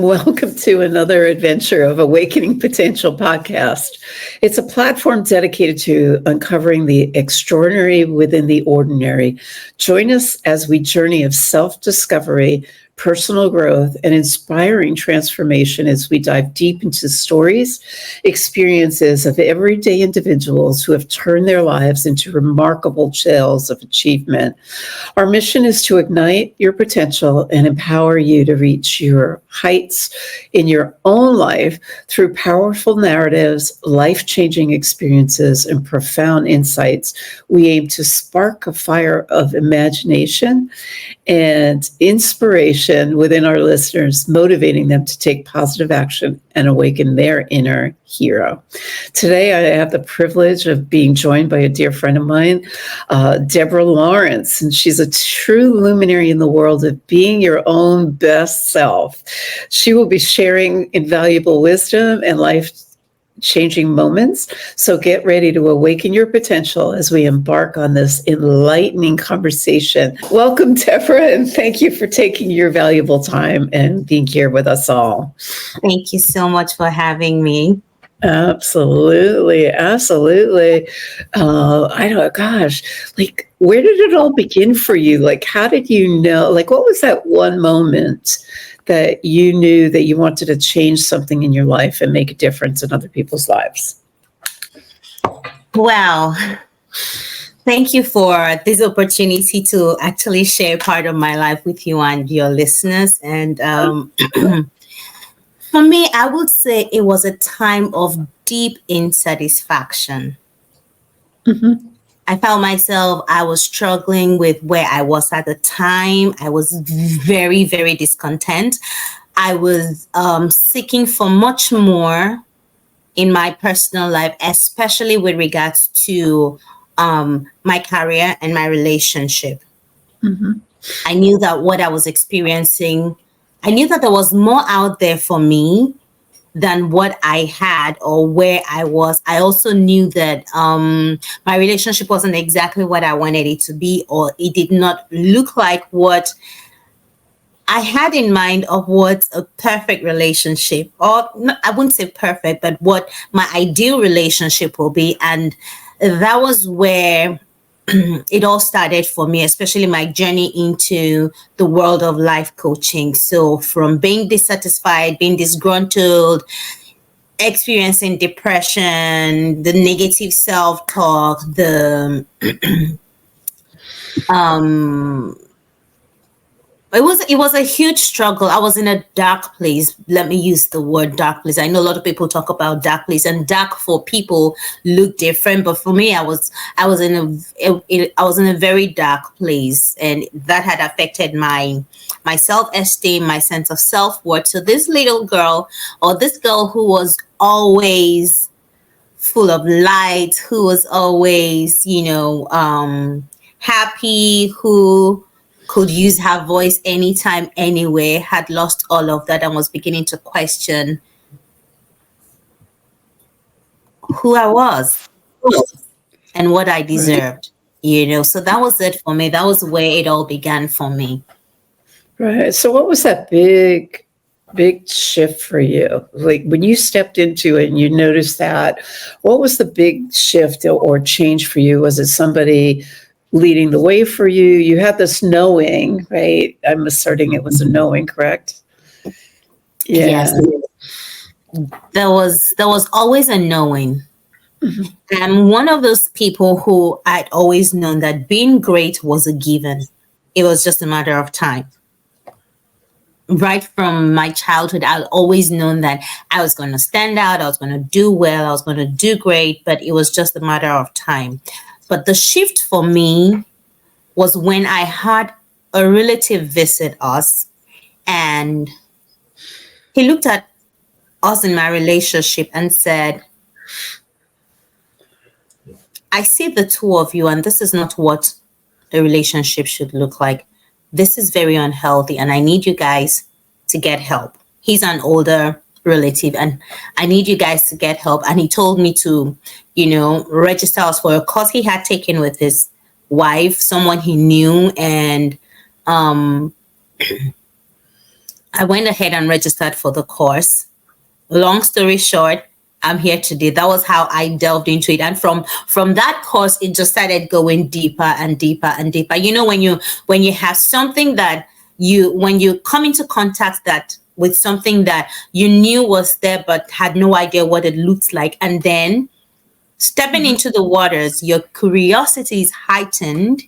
Welcome to another adventure of Awakening Potential podcast. It's a platform dedicated to uncovering the extraordinary within the ordinary. Join us as we journey of self-discovery, personal growth, and inspiring transformation as we dive deep into stories, experiences of everyday individuals who have turned their lives into remarkable tales of achievement. Our mission is to ignite your potential and empower you to reach your heights in your own life through powerful narratives, life-changing experiences, and profound insights. We aim to spark a fire of imagination and inspiration within our listeners, motivating them to take positive action and awaken their inner hero. Today, I have the privilege of being joined by a dear friend of mine, Deborah Lawrence, and she's a true luminary in the world of being your own best self. She will be sharing invaluable wisdom and life-changing moments. So get ready to awaken your potential as we embark on this enlightening conversation. Welcome, Deborah, and thank you for taking your valuable time and being here with us all. Thank you so much for having me. Absolutely. Where did it all begin for you? Like, how did you know, what was that one moment that you knew that you wanted to change something in your life and make a difference in other people's lives? Well, thank you for this opportunity to actually share part of my life with you and your listeners. And for me, I would say it was a time of deep insatisfaction. Mm-hmm. I found myself, I was struggling with where I was at the time. I was very, very discontent. I was seeking for much more in my personal life, especially with regards to my career and my relationship. Mm-hmm. I knew that what I was experiencing, I knew that there was more out there for me than what I had or where I was. I also knew that my relationship wasn't exactly what I wanted it to be, or it did not look like what I had in mind of what a perfect relationship, or I wouldn't say perfect, but what my ideal relationship will be. And that was where it all started for me, especially my journey into the world of life coaching. So from being dissatisfied, being disgruntled, experiencing depression, the negative self-talk, it was a huge struggle. I was in a dark place. Let me use the word dark place. I know a lot of people talk about dark place, and dark for people look different, but for me, I was in a very dark place, and that had affected my self-esteem, my sense of self-worth. So this little girl, or this girl who was always full of light, who was always, happy, who could use her voice anytime, anywhere, had lost all of that and was beginning to question who I was and what I deserved, So that was it for me. That was where it all began for me. Right. So what was that big shift for you? Like when you stepped into it and you noticed that, what was the big shift or change for you? Was it somebody leading the way for you? You had this knowing, right? I'm asserting it was a knowing, correct? Yeah. Yes. There was always a knowing. Mm-hmm. I'm one of those people who I'd always known that being great was a given. It was just a matter of time. Right from my childhood, I'd always known that I was going to stand out, I was going to do well, I was going to do great, but it was just a matter of time. But the shift for me was when I had a relative visit us, and he looked at us in my relationship and said, I see the two of you, and this is not what a relationship should look like. This is very unhealthy, and I need you guys to get help. He's an older relative, and I need you guys to get help. And he told me to, register us for a course he had taken with his wife, someone he knew, and I went ahead and registered for the course. Long story short, I'm here today. That was how I delved into it. And from that course, it just started going deeper and deeper and deeper. You know, when you have something that when you come into contact that with something that you knew was there but had no idea what it looked like, and then stepping into the waters, your curiosity is heightened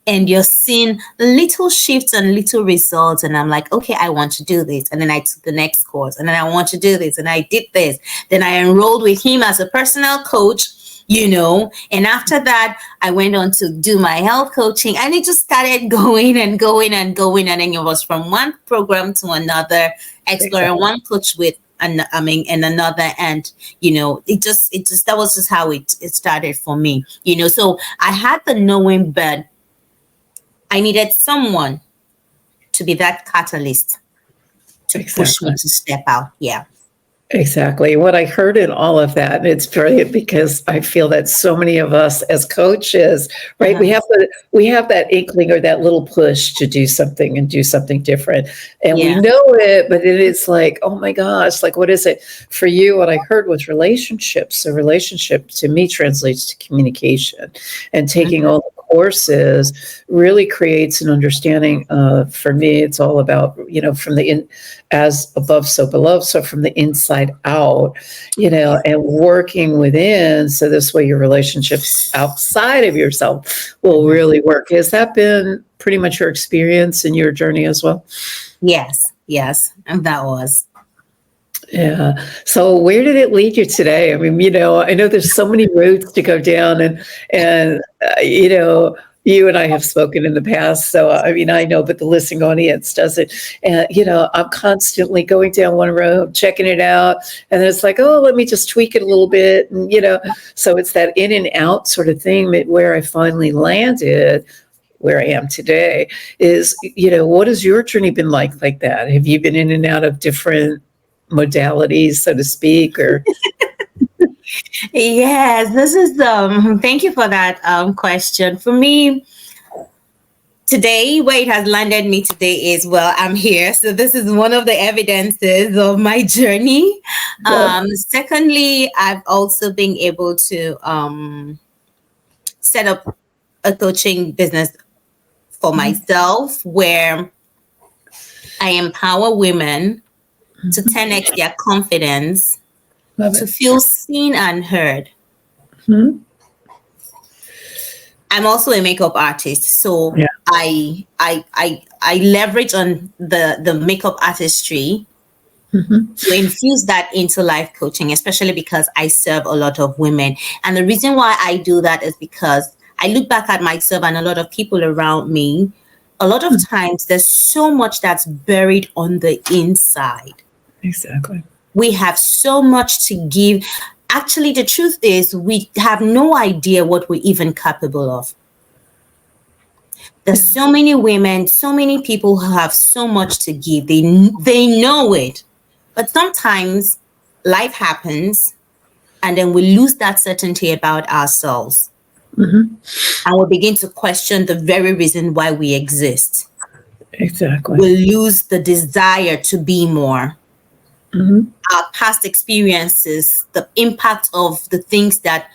and you're seeing little shifts and little results. And I'm like, okay, I want to do this. And then I took the next course, and then I want to do this. And I did this. Then I enrolled with him as a personal coach, and after that, I went on to do my health coaching, and it just started going and going and going. And then it was from one program to another, exploring one coach with and another, and it just that was just how it started for me. So I had the knowing, but I needed someone to be that catalyst to push me to step out. Yeah. Exactly. What I heard in all of that, and it's brilliant because I feel that so many of us as coaches, right, we have that inkling or that little push to do something and do something different. And we know it, but it is like, oh my gosh, like, what is it for you? What I heard was relationships. So relationship to me translates to communication, and taking all the courses really creates an understanding of, for me, it's all about, from the as above, so below. So from the inside out, and working within. So this way your relationships outside of yourself will really work. Has that been pretty much your experience in your journey as well? Yes. And that was. Yeah. So where did it lead you today? I mean, I know there's so many roads to go down, and you and I have spoken in the past. So, I mean, I know, but the listening audience doesn't. And, I'm constantly going down one road, checking it out. And then it's like, oh, let me just tweak it a little bit. And, so it's that in and out sort of thing that where I finally landed, where I am today is, what has your journey been like that? Have you been in and out of different modalities, so to speak, or? Yes, this is thank you for that question. For me today, where it has landed me today is, well, I'm here, so this is one of the evidences of my journey. Secondly, I've also been able to set up a coaching business for myself, where I empower women to 10x their confidence, to feel seen and heard. I'm also a makeup artist, so I leverage on the makeup artistry to infuse that into life coaching, especially because I serve a lot of women. And the reason why I do that is because I look back at myself and a lot of people around me. A lot of times there's so much that's buried on the inside. Exactly. We have so much to give. Actually, the truth is we have no idea what we're even capable of. There's so many women, so many people who have so much to give. They know it. But sometimes life happens and then we lose that certainty about ourselves. And we begin to question the very reason why we exist. Exactly. We lose the desire to be more. Our past experiences, the impact of the things that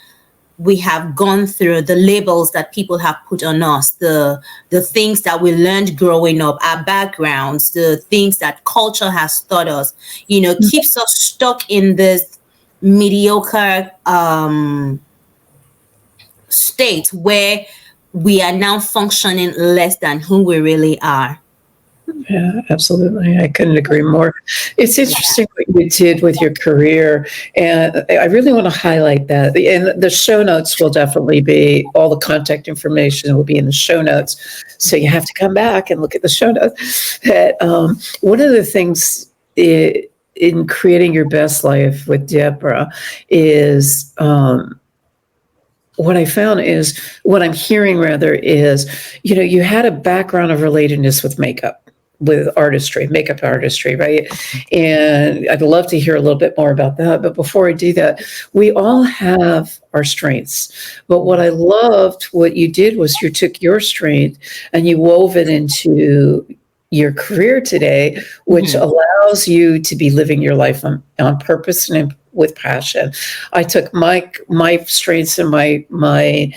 we have gone through, the labels that people have put on us, the things that we learned growing up, our backgrounds, the things that culture has taught us, keeps us stuck in this mediocre state where we are now functioning less than who we really are. Yeah, absolutely. I couldn't agree more. It's interesting what you did with your career. And I really want to highlight that. And the show notes will definitely be, all the contact information will be in the show notes. So you have to come back and look at the show notes. But one of the things in creating your best life with Deborah is, what I found is, what I'm hearing rather is, you had a background of relatedness with makeup, with artistry, makeup artistry, right? And I'd love to hear a little bit more about that. But before I do that, we all have our strengths. But what I loved, what you did was you took your strength and you wove it into your career today, which allows you to be living your life on purpose and with passion. I took my strengths and my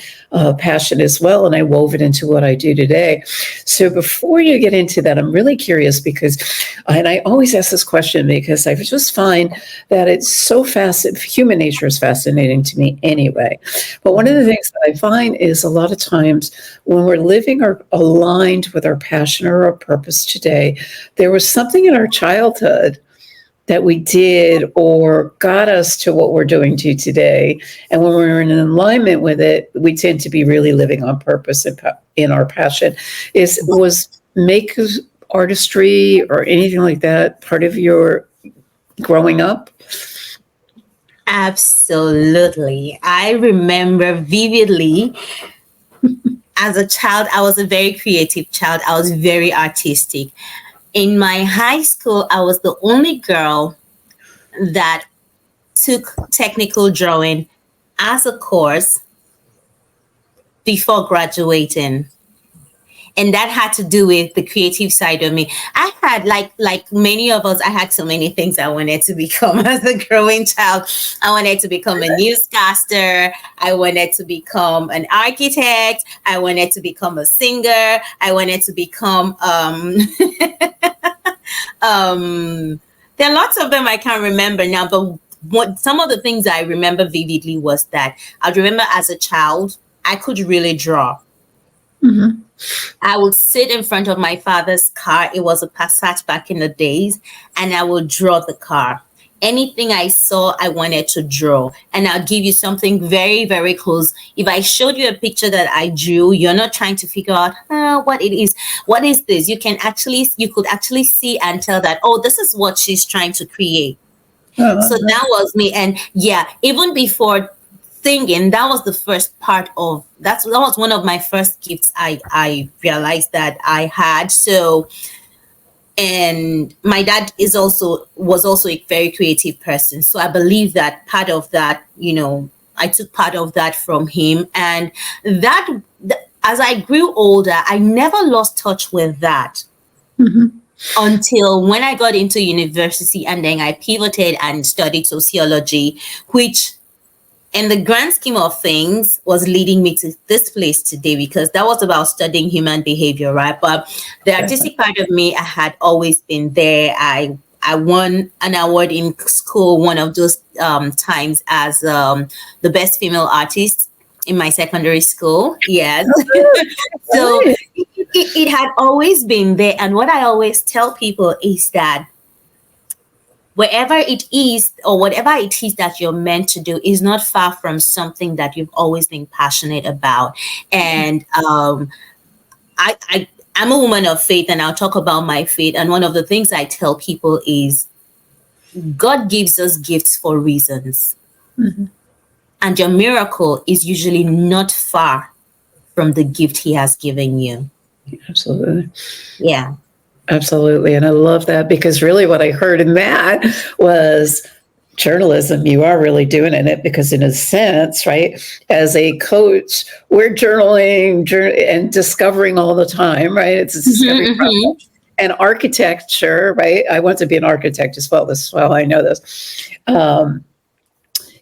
passion as well, and I wove it into what I do today. So before you get into that, I'm really curious and I always ask this question because I just find that it's so fascinating. Human nature is fascinating to me anyway. But one of the things that I find is a lot of times when we're living or aligned with our passion or our purpose today, there was something in our childhood that we did or got us to what we're doing to today. And when we're in alignment with it, we tend to be really living on purpose and in our passion. Was make artistry or anything like that part of your growing up? Absolutely. I remember vividly as a child, I was a very creative child. I was very artistic. In my high school, I was the only girl that took technical drawing as a course before graduating. And that had to do with the creative side of me. I had, like many of us, I had so many things I wanted to become as a growing child. I wanted to become a newscaster. I wanted to become an architect. I wanted to become a singer. I wanted to become there are lots of them I can't remember now, but some of the things I remember vividly was that I remember as a child, I could really draw. Mm-hmm. I would sit in front of my father's car. It was a Passat back in the days, and I would draw the car. Anything I saw, I wanted to draw. And I'll give you something very, very close. If I showed you a picture that I drew, you're not trying to figure out what it is. What is this? You could actually see and tell that, oh, this is what she's trying to create. So that was me. And yeah, even before singing, that was the first part of that was one of my first gifts I realized that I had. So, and my dad was also a very creative person. So I believe that part of that, I took part of that from him. And that as I grew older, I never lost touch with that. Mm-hmm. Until when I got into university, and then I pivoted and studied sociology, which in the grand scheme of things was leading me to this place today, because that was about studying human behavior, right? But the artistic part of me, I had always been there. I won an award in school one of those times as the best female artist in my secondary school. Yes. So it had always been there. And what I always tell people is that wherever it is or whatever it is that you're meant to do is not far from something that you've always been passionate about. And I'm a woman of faith, and I'll talk about my faith. And one of the things I tell people is God gives us gifts for reasons. Mm-hmm. And your miracle is usually not far from the gift he has given you. Absolutely. Yeah. Absolutely. And I love that, because really what I heard in that was journalism. You are really doing it, because in a sense, right, as a coach, we're journaling and discovering all the time, right? It's a discovery process. And architecture, right? I want to be an architect as well. This is how I know this.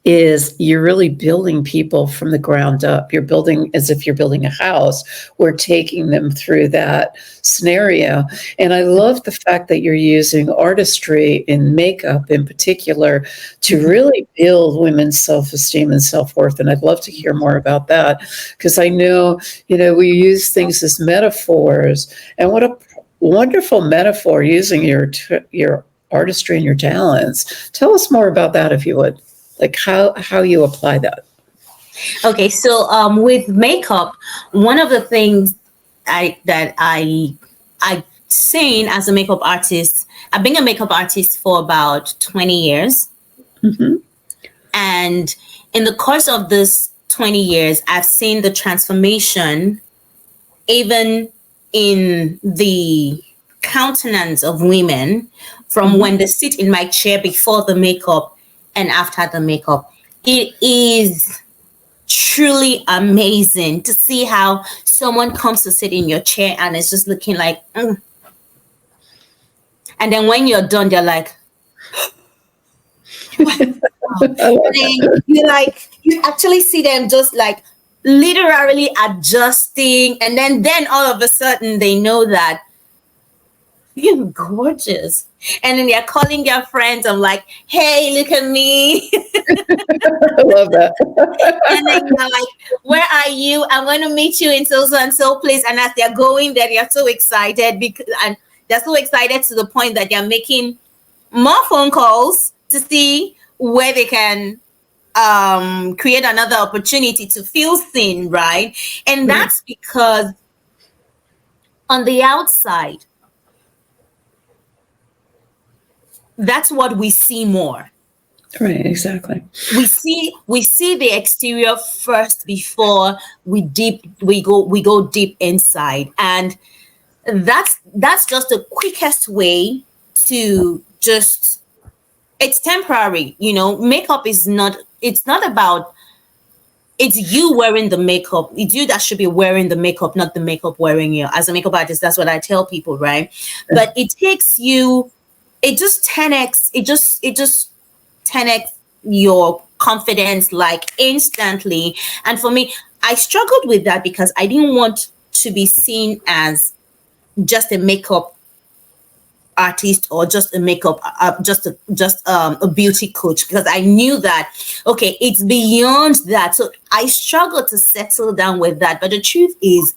Is you're really building people from the ground up. You're building as if you're building a house. We're taking them through that scenario. And I love the fact that you're using artistry in makeup in particular to really build women's self-esteem and self-worth. And I'd love to hear more about that, because I know, we use things as metaphors. And what a wonderful metaphor, using your artistry and your talents. Tell us more about that, if you would. Like how you apply that. Okay, so with makeup, one of the things I've seen as a makeup artist, I've been a makeup artist for about 20 years. Mm-hmm. And in the course of this 20 years, I've seen the transformation even in the countenance of women from when they sit in my chair before the makeup and after the makeup. It is truly amazing to see how someone comes to sit in your chair and it's just looking like, And then when you're done, they're like, wow. And then you actually see them just like literally adjusting. And then all of a sudden they know that you're gorgeous. And then they're calling their friends. I'm like, hey, look at me. I love that. And then you're like, where are you? I'm going to meet you in so and so place. And as they're going there, they're so excited and they're so excited to the point that they're making more phone calls to see where they can create another opportunity to feel seen, right? And that's because on the outside, that's what we see more. Right, exactly. We see the exterior first before we go deep inside, and that's just the quickest way to just, it's temporary. Makeup is not, it's not about, it's you wearing the makeup. It's you that should be wearing the makeup, not the makeup wearing you. As a makeup artist, that's what I tell people, right? But it takes you, it just 10x, it just 10x your confidence like instantly. And for me, I struggled with that because I didn't want to be seen as just a makeup artist or just a makeup just a beauty coach, because I knew that, okay, it's beyond that. So I struggled to settle down with that. But the truth is,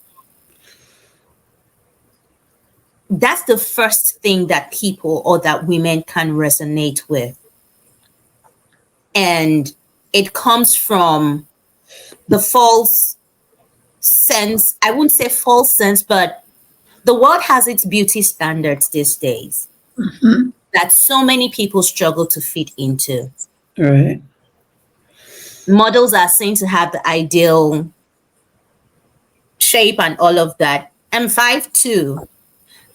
that's the first thing that people or that women can resonate with. And it comes from the false sense. I wouldn't say false sense, but the world has its beauty standards these days that so many people struggle to fit into. Right. Models are seen to have the ideal shape and all of that. I'm 5'2".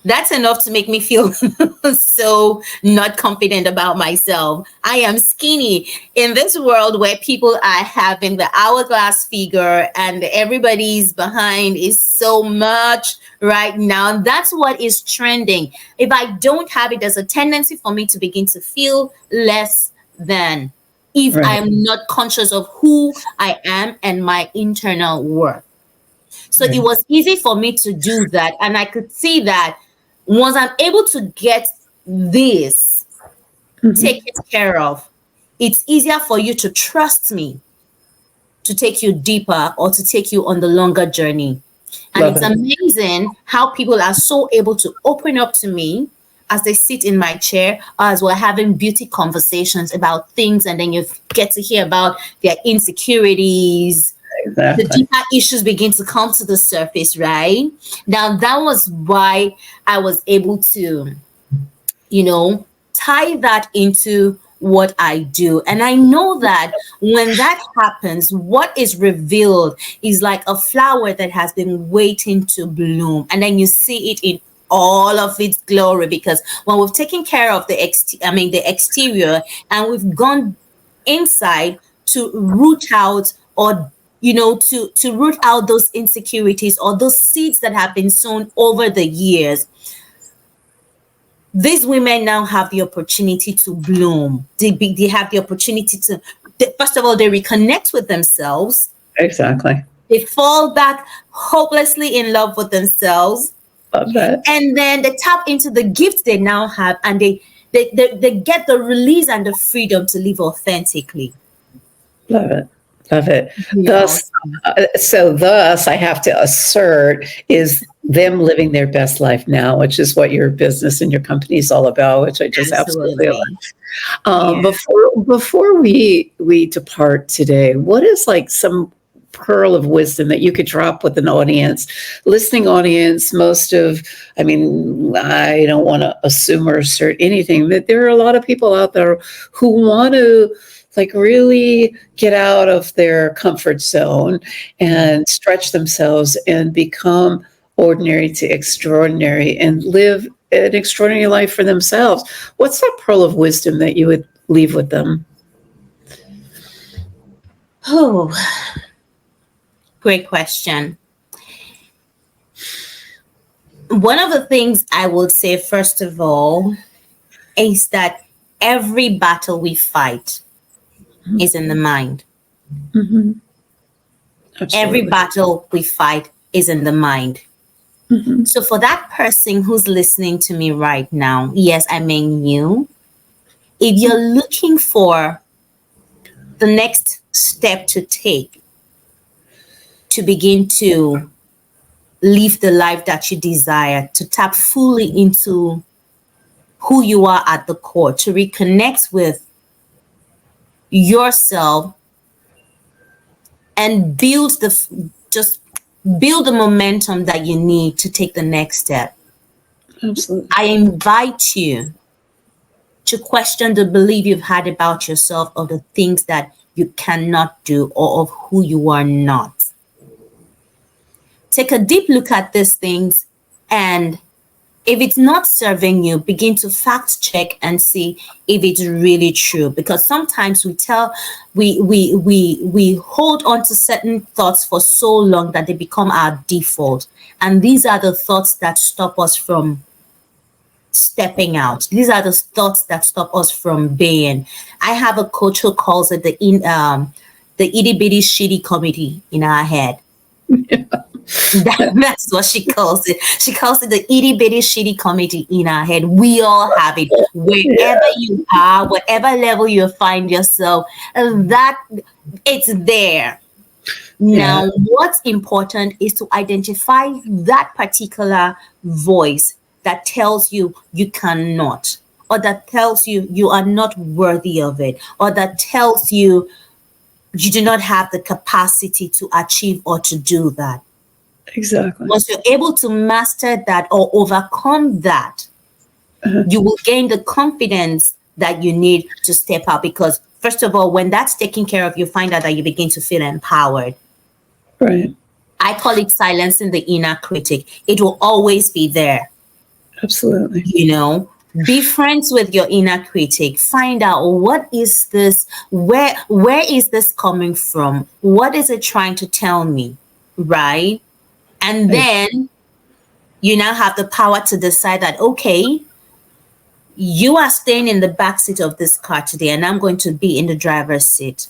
That's enough to make me feel so not confident about myself. I am skinny in this world where people are having the hourglass figure and everybody's behind is so much right now. That's what is trending. If I don't have it, there's a tendency for me to begin to feel less than if I'm not conscious of who I am and my internal worth. So it was easy for me to do that. And I could see that once I'm able to get this taken care of, it's easier for you to trust me to take you deeper or to take you on the longer journey. And it's amazing how people are so able to open up to me as they sit in my chair, or as we're having beauty conversations about things, and then you get to hear about their insecurities. Exactly. The deeper issues begin to come to the surface, right? Now, that was why I was able to, tie that into what I do. And I know that when that happens, what is revealed is like a flower that has been waiting to bloom. And then you see it in all of its glory, because when we've taken care of the exterior, and we've gone inside to root out, or to root out those insecurities or those seeds that have been sown over the years, these women now have the opportunity to bloom. They have the opportunity to, first of all, they reconnect with themselves. Exactly. They fall back hopelessly in love with themselves. Love that. And then they tap into the gifts they now have, and they get the release and the freedom to live authentically. Love it. Love it. Thus, I have to assert is them living their best life now, which is what your business and your company is all about, which I just absolutely love. Before we depart today, what is like some pearl of wisdom that you could drop with an listening audience? I don't want to assume or assert anything, but there are a lot of people out there who want to really get out of their comfort zone and stretch themselves and become ordinary to extraordinary and live an extraordinary life for themselves. What's that pearl of wisdom that you would leave with them? Oh, great question. One of the things I would say, first of all, is that every battle we fight is in the mind. Mm-hmm. Every Absolutely. battle we fight is in the mind. Mm-hmm. So for that person who's listening to me right now, yes, I mean you, if you're looking for the next step to take to begin to live the life that you desire, to tap fully into who you are at the core, to reconnect with yourself and just build the momentum that you need to take the next step. Absolutely. I invite you to question the belief you've had about yourself or the things that you cannot do or of who you are not. Take a deep look at these things, and if it's not serving you, begin to fact check and see if it's really true. Because sometimes we hold on to certain thoughts for so long that they become our default. And these are the thoughts that stop us from stepping out. These are the thoughts that stop us from being. I have a coach who calls it the itty bitty shitty committee in our head. That's what she calls it. She calls it the itty bitty shitty committee in our head. We all have it. Wherever you are, whatever level you find yourself, that it's there. Now, what's important is to identify that particular voice that tells you you cannot, or that tells you you are not worthy of it, or that tells you you do not have the capacity to achieve or to do that. Exactly. Once you're able to master that or overcome that, you will gain the confidence that you need to step out. Because first of all, when that's taken care of, you find out that you begin to feel empowered. Right. I call it silencing the inner critic. It will always be there. Absolutely. You know, be friends with your inner critic. Find out, what is this? Where is this coming from? What is it trying to tell me? Right? And then you now have the power to decide that, okay, you are staying in the back seat of this car today, and I'm going to be in the driver's seat.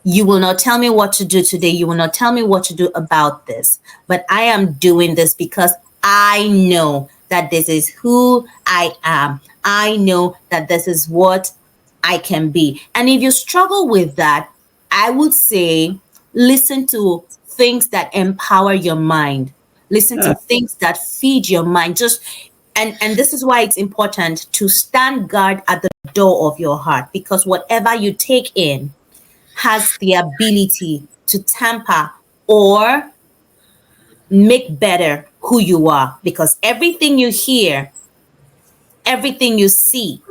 You will not tell me what to do today. You will not tell me what to do about this. But I am doing this because I know that this is who I am. I know that this is what I can be. And if you struggle with that, I would say listen to things that empower your mind. Listen to things that feed your mind. And this is why it's important to stand guard at the door of your heart, because whatever you take in has the ability to tamper or make better who you are, because everything you hear, everything you see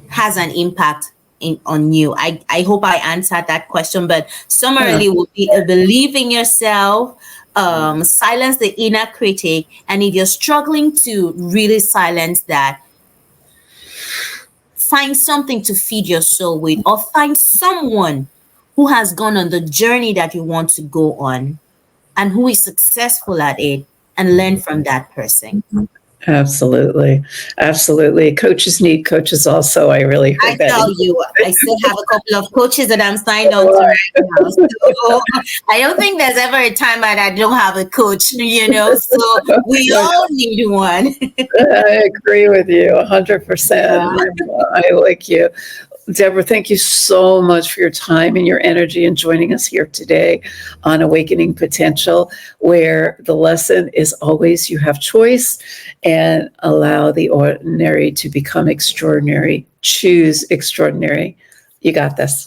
has an impact on you. I hope I answered that question, but summarily would be believe in yourself, silence the inner critic, and if you're struggling to really silence that, find something to feed your soul with, or find someone who has gone on the journey that you want to go on and who is successful at it, and learn from that person. Absolutely. Absolutely. Coaches need coaches also. I really heard I that. tell you, I still have a couple of coaches that I'm signed on to right now. So I don't think there's ever a time that I don't have a coach, you know, so we all need one. I agree with you 100%. I like you. Deborah, thank you so much for your time and your energy and joining us here today on Awakening Potential, where the lesson is always you have choice and allow the ordinary to become extraordinary. Choose extraordinary. You got this.